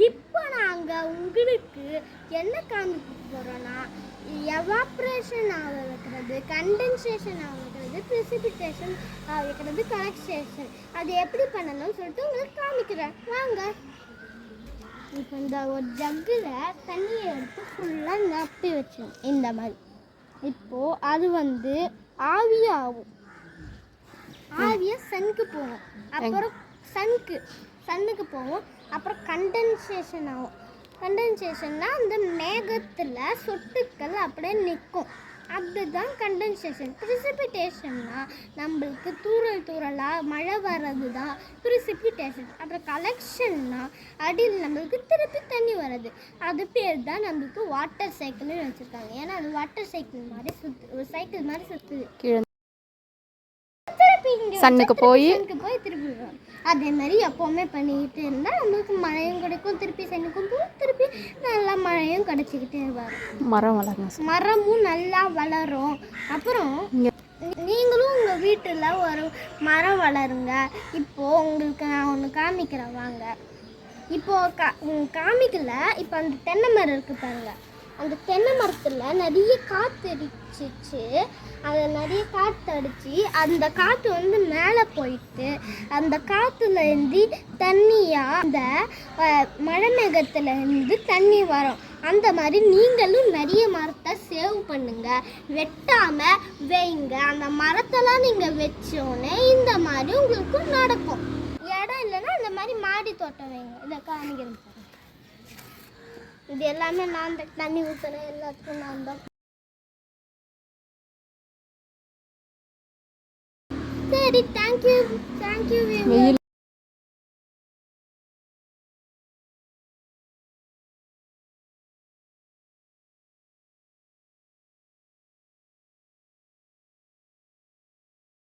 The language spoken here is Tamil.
இப்போ நாங்கள் உங்களுக்கு என்ன காமிக்க போகிறோன்னா எவாப்ரேஷன் ஆக வைக்கிறது, கண்டென்சேஷன் ஆக வைக்கிறது, ப்ரிசிபிட்டேஷன் ஆக வைக்கிறது, கலெக்ஷேஷன் அது எப்படி பண்ணணும்னு சொல்லிட்டு உங்களுக்கு காமிக்கிறேன் வாங்க. இப்போ இந்த ஒரு ஜக்கில் தண்ணியை எடுத்து ஃபுல்லாக நப்பி வச்சிடும் இந்த மாதிரி. இப்போது அது ஆவியாகும். ஆவியை சன்னுக்கு போகும், அப்புறம் சன்னுக்கு போகும், அப்புறம் கண்டென்சேஷன் ஆகும். கண்டென்சேஷன்னா அந்த மேகத்தில் சொட்டுக்கள் அப்படியே நிற்கும், அதுதான் கண்டென்சேஷன். ப்ரிசிபிட்டேஷன்னா நம்மளுக்கு தூரலாக மழை வர்றது தான் ப்ரிசிபிட்டேஷன். அப்புறம் கலெக்ஷன்னா அடியில் நம்மளுக்கு திருப்பி தண்ணி வர்றது, அது பேர் தான் நம்மளுக்கு வாட்டர் சைக்கிள்னு வச்சுருக்காங்க. ஏன்னா அது வாட்டர் சைக்கிள் மாதிரி ஒரு சைக்கிள் மாதிரி சுற்றுது. சன்னுக்கு போய் திருப்பி வரும். அதே மாதிரி எப்போவுமே பண்ணிக்கிட்டு இருந்தால் நம்மளுக்கு மழையும் கிடைக்கும், திருப்பி சன்னுக்கும் போய் திருப்பி நல்லா மழையும் கிடைச்சிக்கிட்டே வரும். மரமும் நல்லா வளரும். அப்புறம் நீங்களும் உங்கள் வீட்டில் ஒரு மரம் வளருங்க. இப்போது உங்களுக்கு நான் ஒன்று காமிக்கிறேன் வாங்க. இப்போது காமிக்கல. இப்போ அந்த தென்னை மரம் இருக்குது பாருங்கள். அந்த தென்னை மரத்தில் நிறைய காற்று அடிச்சிச்சு. அதில் நிறைய காற்று அடித்து அந்த காற்று மேலே போயிட்டு அந்த காற்றுலேருந்து தண்ணியாக அந்த மழை மேகத்துலேருந்து தண்ணி வரும். அந்த மாதிரி நீங்களும் நிறைய மரத்தை சேவ் பண்ணுங்க, வெட்டாமல் வைங்க. அந்த மரத்தெல்லாம் நீங்கள் வச்சோன்னே இந்த மாதிரி உங்களுக்கு நடக்கும். இடம் இல்லைன்னா இந்த மாதிரி மாடி தோட்டம் வைங்க. இதை காமிக்கிறேன். இது எல்லாமே நான் தான் தண்ணி ஊற்றுறேன், எல்லாத்துக்கும் நான் தான். சரி, தேங்க்யூ.